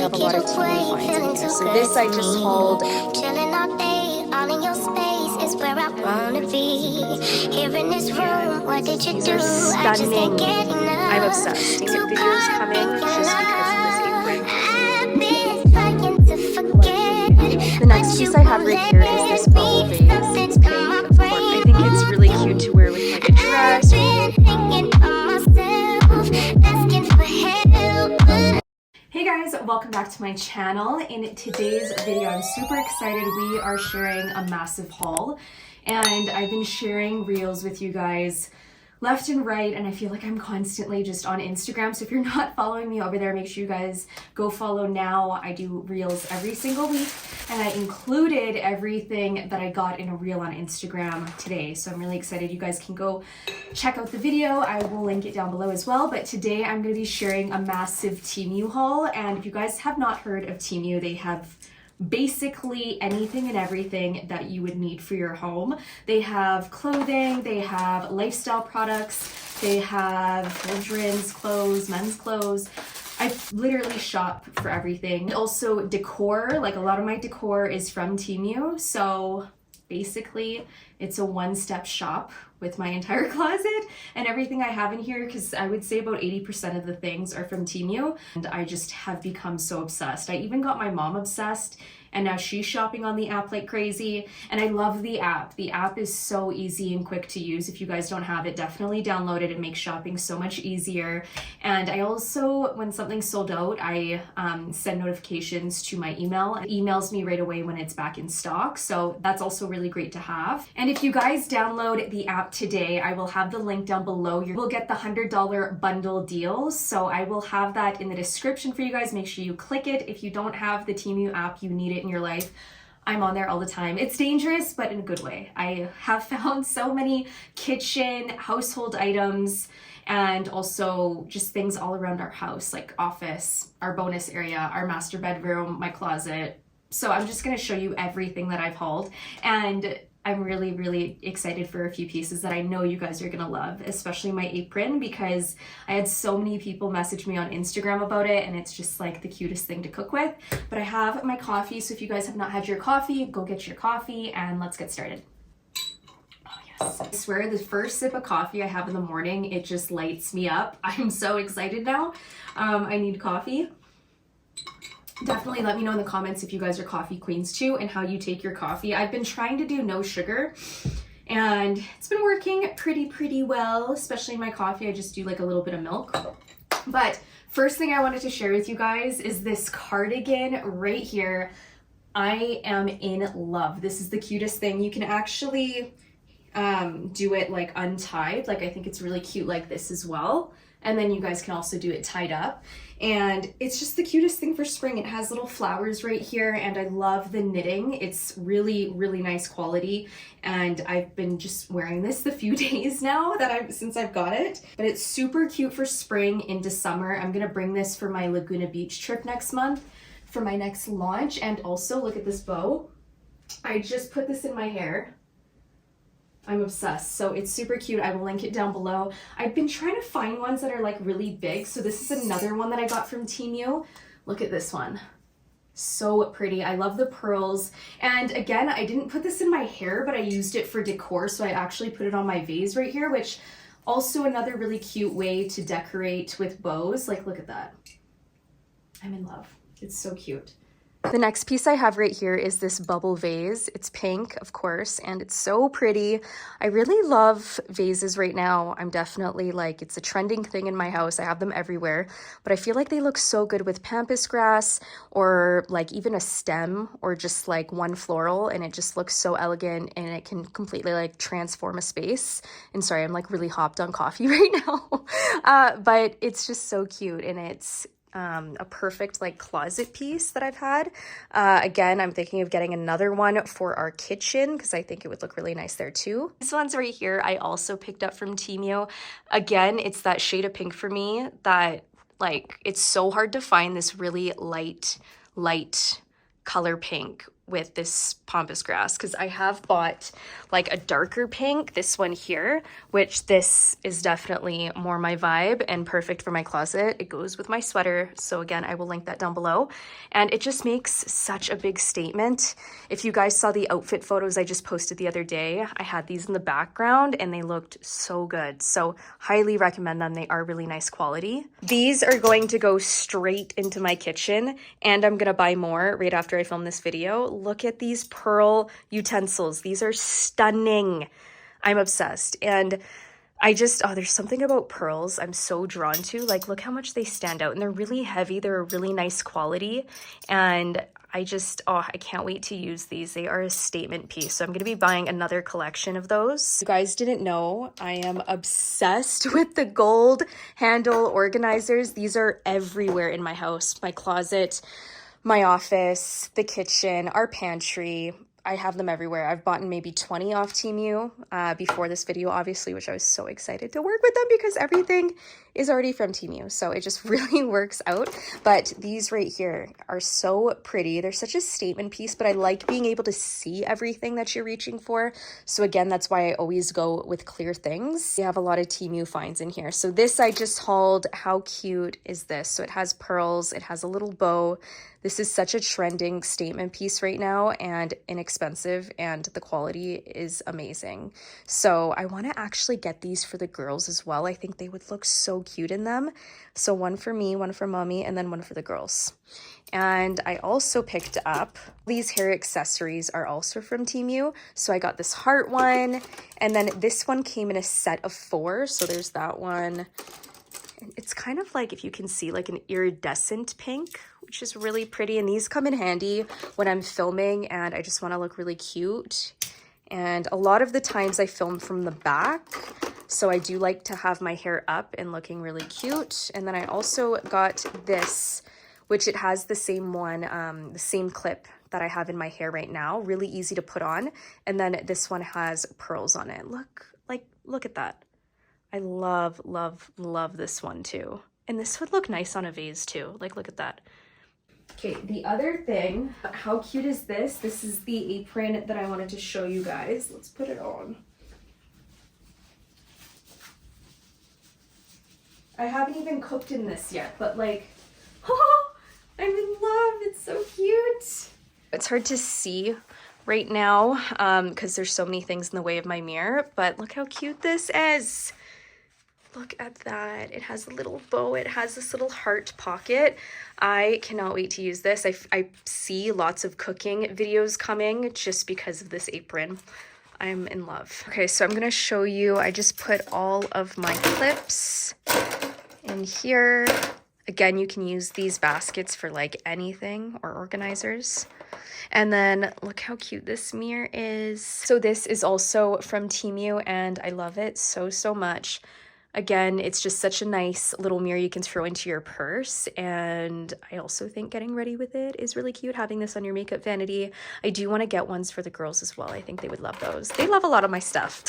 have a lot of Temu finds in here. So this I just hauled. Chilling all day, all in your space is where I wanna be. Here in this room, what did you These do? are I just stunning. can't get enough. I'm obsessed. TikTok videos coming just because of this apron. I've been trying to forget. The next piece I have right here is this bubble vase. It's pink, of course. I think it's really cute to wear with like a dress. Hey guys, welcome back to my channel. In today's video, I'm super excited. We are sharing a massive haul, and I've been sharing reels with you guys left and right, and I feel like I'm constantly just on Instagram. So if you're not following me over there, make sure you guys go follow now. I do reels every single week, and I included everything that I got in a reel on Instagram today. So I'm really excited. You guys can go check out the video. I will link it down below as well. But today I'm going to be sharing a massive Temu haul. And if you guys have not heard of Temu, they have basically anything and everything that you would need for your home. They have clothing, they have lifestyle products, they have children's clothes, men's clothes. I literally shop for everything. Also decor, like a lot of my decor is from Temu. So basically it's a one-step shop with my entire closet and everything I have in here, because I would say about 80% of the things are from Temu, and I just have become so obsessed. I even got my mom obsessed, and now she's shopping on the app like crazy, and I love the app. The app is so easy and quick to use. If you guys don't have it, definitely download it. It makes shopping so much easier. And I also, when something's sold out, I send notifications to my email. It emails me right away when it's back in stock, so that's also really great to have. And if you guys download the app today, I will have the link down below. You will get the $100 bundle deals, so I will have that in the description for you guys. Make sure you click it. If you don't have the Temu app, you need it in your life. I'm on there all the time. It's dangerous, but in a good way. I have found so many kitchen, household items, and also just things all around our house, like office, our bonus area, our master bedroom, my closet. So I'm just gonna show you everything that I've hauled, and I'm really, really excited for a few pieces that I know you guys are gonna love, especially my apron, because I had so many people message me on Instagram about it, and it's just like the cutest thing to cook with. But I have my coffee, so if you guys have not had your coffee, go get your coffee and let's get started. Oh yes. I swear the first sip of coffee I have in the morning, it just lights me up. I'm so excited now. I need coffee. Definitely let me know in the comments if you guys are coffee queens too and how you take your coffee. I've been trying to do no sugar and it's been working pretty well, especially in my coffee. I just do like a little bit of milk. But first thing I wanted to share with you guys is this cardigan right here. I am in love. This is the cutest thing. You can actually do it like untied. Like I think it's really cute like this as well. And then you guys can also do it tied up. And it's just the cutest thing for spring. It has little flowers right here, and I love the knitting. It's really, really nice quality. And I've been just wearing this the few days now that since I've got it. But it's super cute for spring into summer. I'm gonna bring this for my Laguna Beach trip next month for my next launch. And also look at this bow. I just put this in my hair. I'm obsessed. So it's super cute. I will link it down below. I've been trying to find ones that are like really big. So this is another one that I got from Temu. Look at this one. So pretty. I love the pearls. And again, I didn't put this in my hair, but I used it for decor. So I actually put it on my vase right here, which also another really cute way to decorate with bows. Like, look at that. I'm in love. It's so cute. The next piece I have right here is this bubble vase. It's pink, of course, and it's so pretty. I really love vases right now. I'm definitely like, it's a trending thing in my house. I have them everywhere, but I feel like they look so good with pampas grass or like even a stem or just like one floral, and it just looks so elegant and it can completely like transform a space. And sorry, I'm like really hopped on coffee right now, but it's just so cute, and it's a perfect like closet piece that I've had. Again, I'm thinking of getting another one for our kitchen because I think it would look really nice there too. This one's right here. I also picked up from Temu. Again, it's that shade of pink for me that like, it's so hard to find this really light color pink with this pampas grass because I have bought like a darker pink, this one here, which this is definitely more my vibe and perfect for my closet. It goes with my sweater. So again, I will link that down below. And it just makes such a big statement. If you guys saw the outfit photos I just posted the other day, I had these in the background and they looked so good. So highly recommend them. They are really nice quality. These are going to go straight into my kitchen and I'm gonna buy more right after I film this video. Look at these pearl utensils. These are stunning. I'm obsessed. And I just, oh, there's something about pearls I'm so drawn to. Like, look how much they stand out. And they're really heavy. They're a really nice quality. And I just, oh, I can't wait to use these. They are a statement piece. So I'm going to be buying another collection of those. You guys didn't know, I am obsessed with the gold handle organizers. These are everywhere in my house, my closet, my office, the kitchen, our pantry. I have them everywhere. I've bought maybe 20 off Temu before this video, obviously, which I was so excited to work with them because everything is already from Temu. So it just really works out. But these right here are so pretty. They're such a statement piece, but I like being able to see everything that you're reaching for. So again, that's why I always go with clear things. We have a lot of Temu finds in here. So this I just hauled. How cute is this? So it has pearls. It has a little bow. This is such a trending statement piece right now and inexpensive, and the quality is amazing. So I want to actually get these for the girls as well. I think they would look so cute in them. So one for me, one for mommy, and then one for the girls. And I also picked up these hair accessories are also from Temu. So I got this heart one, and then this one came in a set of 4. So there's that one. It's kind of like, if you can see, like an iridescent pink, which is really pretty. And these come in handy when I'm filming and I just want to look really cute. And a lot of the times I film from the back, so I do like to have my hair up and looking really cute. And then I also got this, which it has the same one, the same clip that I have in my hair right now. Really easy to put on. And then this one has pearls on it. Look at that. I love, love, love this one too. And this would look nice on a vase too. Like, look at that. Okay, the other thing, how cute is this? This is the apron that I wanted to show you guys. Let's put it on. I haven't even cooked in this yet, but like, oh, I'm in love. It's so cute. It's hard to see right now because there's so many things in the way of my mirror, but look how cute this is. Look at that. It has a little bow. It has this little heart pocket. I cannot wait to use this. I see lots of cooking videos coming just because of this apron. I'm in love. Okay, so I'm going to show you. I just put all of my clips in here. Again, you can use these baskets for like anything or organizers. And then look how cute this mirror is. So this is also from Temu and I love it so, so much. Again, it's just such a nice little mirror you can throw into your purse. And I also think getting ready with it is really cute, having this on your makeup vanity. I do want to get ones for the girls as well. I think they would love those. They love a lot of my stuff.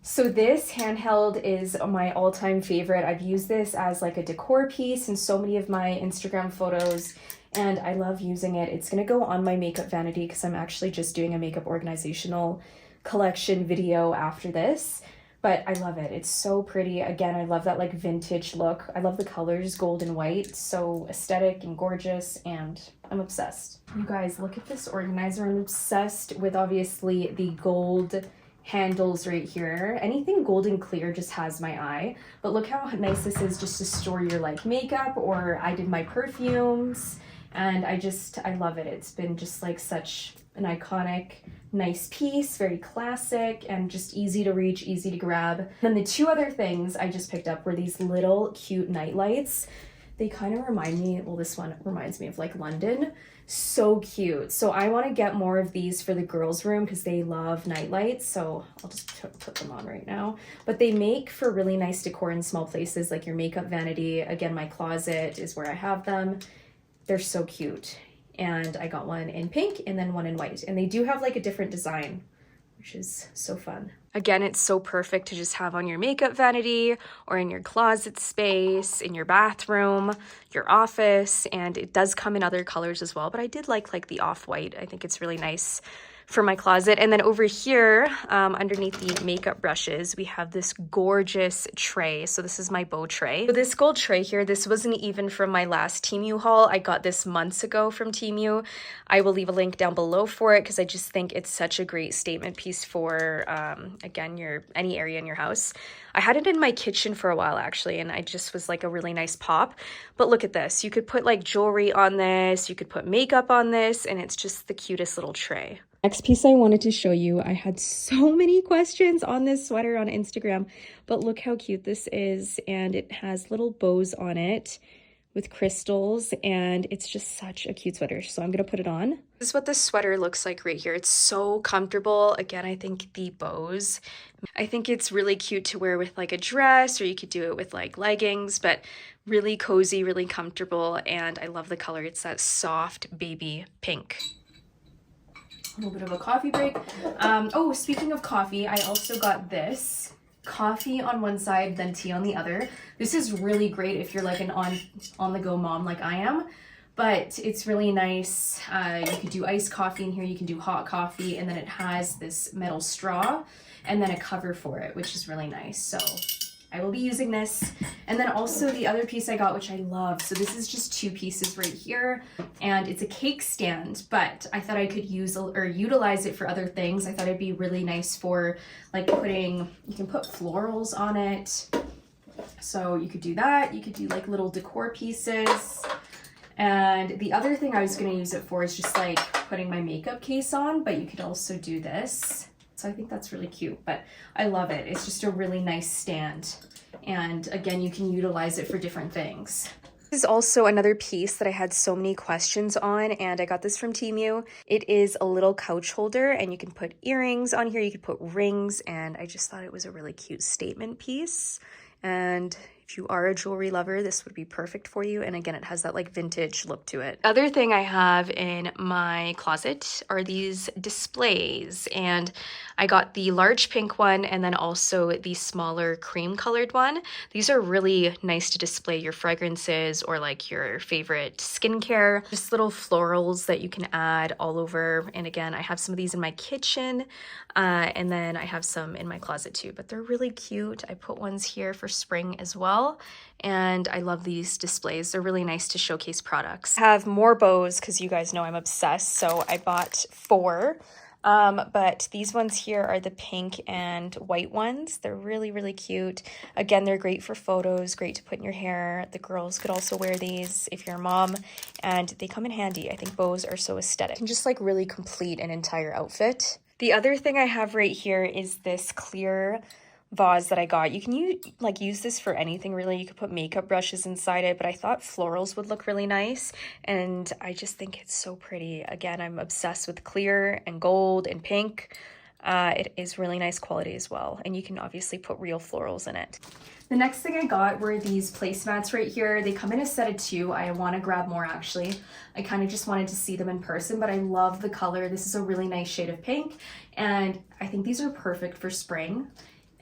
So this handheld is my all-time favorite. I've used this as like a decor piece in so many of my Instagram photos, and I love using it. It's going to go on my makeup vanity because I'm actually just doing a makeup organizational collection video after this. But I love it. It's so pretty. Again, I love that like vintage look. I love the colors, gold and white. So aesthetic and gorgeous, and I'm obsessed. You guys, look at this organizer. I'm obsessed with obviously the gold handles right here. Anything gold and clear just has my eye. But look how nice this is just to store your like makeup, or I did my perfumes, and I love it. It's been just like such an iconic, nice piece, very classic, and just easy to reach, easy to grab. Then the 2 other things I just picked up were these little cute night lights. They kind of remind me, well, this one reminds me of like London. So cute. So I want to get more of these for the girls' room because they love night lights. So I'll just put them on right now. But they make for really nice decor in small places like your makeup vanity. Again, my closet is where I have them. They're so cute. And I got one in pink and then one in white. And they do have like a different design, which is so fun. Again, it's so perfect to just have on your makeup vanity or in your closet space, in your bathroom, your office, and it does come in other colors as well, but I did like the off-white. I think it's really nice for my closet. And then over here, underneath the makeup brushes, we have this gorgeous tray. So this is my bow tray. So this gold tray here, this wasn't even from my last Temu haul. I got this months ago from Temu. I will leave a link down below for it because I just think it's such a great statement piece for, again, any area in your house. I had it in my kitchen for a while actually, and I just was like a really nice pop. But look at this. You could put like jewelry on this, you could put makeup on this, and it's just the cutest little tray. Next piece I wanted to show you, I had so many questions on this sweater on Instagram, but look how cute this is, and it has little bows on it with crystals, and it's just such a cute sweater. So I'm gonna put it on. This is what the sweater looks like right here. It's so comfortable. Again, I think the bows, I think it's really cute to wear with like a dress, or you could do it with like leggings, but really cozy, really comfortable, and I love the color. It's that soft baby pink. A little bit of a coffee break. Oh, speaking of coffee, I also got this. Coffee on one side, then tea on the other. This is really great if you're like an on-the-go mom like I am, but it's really nice. You could do iced coffee in here, you can do hot coffee, and then it has this metal straw and then a cover for it, which is really nice. So I will be using this. And then also the other piece I got, which I love. So this is just 2 pieces right here, and it's a cake stand, but I thought I could use or utilize it for other things. I thought it'd be really nice for like you can put florals on it. So you could do that. You could do like little decor pieces. And the other thing I was going to use it for is just like putting my makeup case on, but you could also do this. So I think that's really cute, but I love it. It's just a really nice stand. And again, you can utilize it for different things. This is also another piece that I had so many questions on, and I got this from Teemu. It is a little couch holder, and you can put earrings on here, you could put rings, and I just thought it was a really cute statement piece. And if you are a jewelry lover, this would be perfect for you. And again, it has that like vintage look to it. Other thing I have in my closet are these displays, and I got the large pink one and then also the smaller cream colored one. These are really nice to display your fragrances or like your favorite skincare, just little florals that you can add all over. And again, I have some of these in my kitchen, and then I have some in my closet too, but they're really cute. I put ones here for spring as well. And I love these displays. They're really nice to showcase products. I have more bows because you guys know I'm obsessed. So I bought 4. But these ones here are the pink and white ones. They're really, really cute. Again, they're great for photos, great to put in your hair. The girls could also wear these if you're a mom, and they come in handy. I think bows are so aesthetic and just like really complete an entire outfit. The other thing I have right here is this clear vase that I got. You can use this for anything really. You could put makeup brushes inside it, but I thought florals would look really nice, and I just think it's so pretty. Again, I'm obsessed with clear and gold and pink. It is really nice quality as well, and you can obviously put real florals in it. The next thing I got were these placemats right here. They come in a set of 2. I want to grab more actually. I kind of just wanted to see them in person, but I love the color. This is a really nice shade of pink, and I think these are perfect for spring.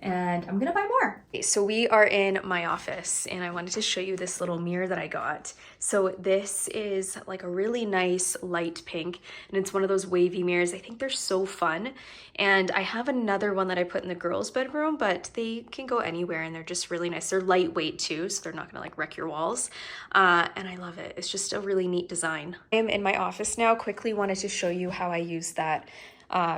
And I'm gonna buy more. Okay, so we are in my office, and I wanted to show you this little mirror that I got. So this is like a really nice light pink, and it's one of those wavy mirrors. I think they're so fun. And I have another one that I put in the girls' bedroom, but they can go anywhere, and they're just really nice. They're lightweight too, so they're not gonna like wreck your walls. And I love it. It's just a really neat design. I am in my office now. Quickly wanted to show you how I use that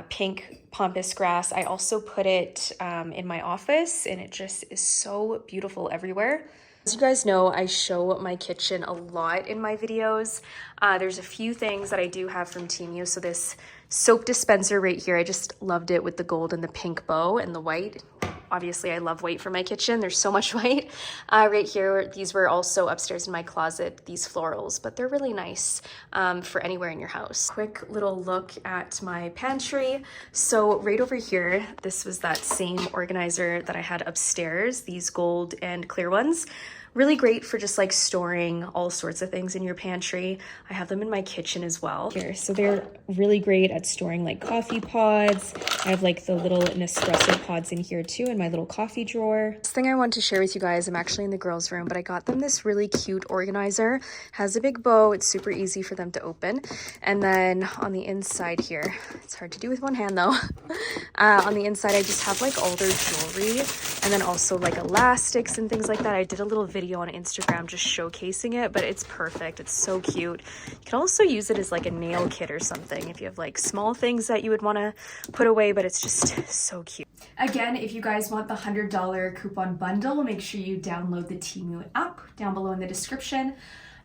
pink pampas grass. I also put it in my office, and it just is so beautiful everywhere. As you guys know, I show my kitchen a lot in my videos. There's a few things that I do have from Teemu. So this soap dispenser right here, I just loved it with the gold and the pink bow and the white. Obviously, I love white for my kitchen. There's so much white. Right here, these were also upstairs in my closet, these florals, but they're really nice for anywhere in your house. Quick little look at my pantry. So right over here, this was that same organizer that I had upstairs, these gold and clear ones. really great for just like storing all sorts of things in your pantry. I have them in my kitchen as well. Here, so they're really great at storing like coffee pods. I have like the little Nespresso pods in here too in my little coffee drawer. This thing I want to share with you guys, I'm actually in the girls' room, but I got them this really cute organizer. Has a big bow. It's super easy for them to open. And then on the inside here, it's hard to do with one hand though. On the inside, I just have like all their jewelry and then also like elastics and things like that. I did a little video on Instagram just showcasing it, but it's perfect. It's so cute. You can also use it as like a nail kit or something if you have like small things that you would want to put away, but it's just so cute. Again, if you guys want the $100 coupon bundle, make sure you download the Temu app down below in the description.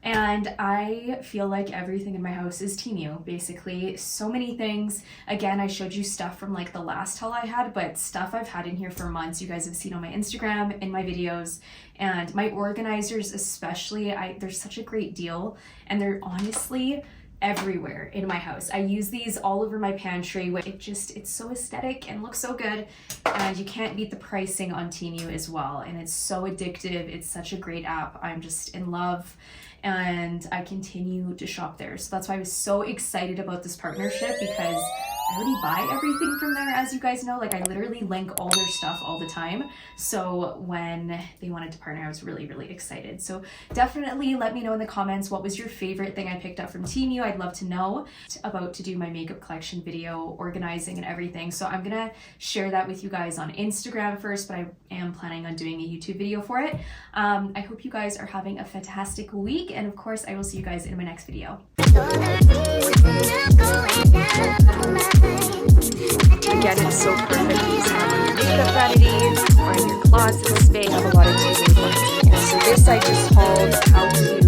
And I feel like everything in my house is Temu, basically. So many things. Again, I showed you stuff from like the last haul I had, but stuff I've had in here for months. You guys have seen on my Instagram, in my videos, and my organizers especially. They're such a great deal, and they're honestly everywhere in my house. I use these all over my pantry. It's so aesthetic and looks so good, and you can't beat the pricing on Temu as well. And it's so addictive. It's such a great app. I'm just in love, and I continue to shop there. So that's why I was so excited about this partnership, because I already buy everything from there, as you guys know. Like, I literally link all their stuff all the time. So when they wanted to partner, I was really, really excited. So definitely let me know in the comments, what was your favorite thing I picked up from Temu? I'd love to know. About to do my makeup collection video, organizing and everything. So I'm gonna share that with you guys on Instagram first, but I am planning on doing a YouTube video for it. I hope you guys are having a fantastic week. And of course, I will see you guys in my next video. Again, it's so perfect to use it on your makeup vanity or in your closet space. I have a lot of TV. So this I just hauled. How cute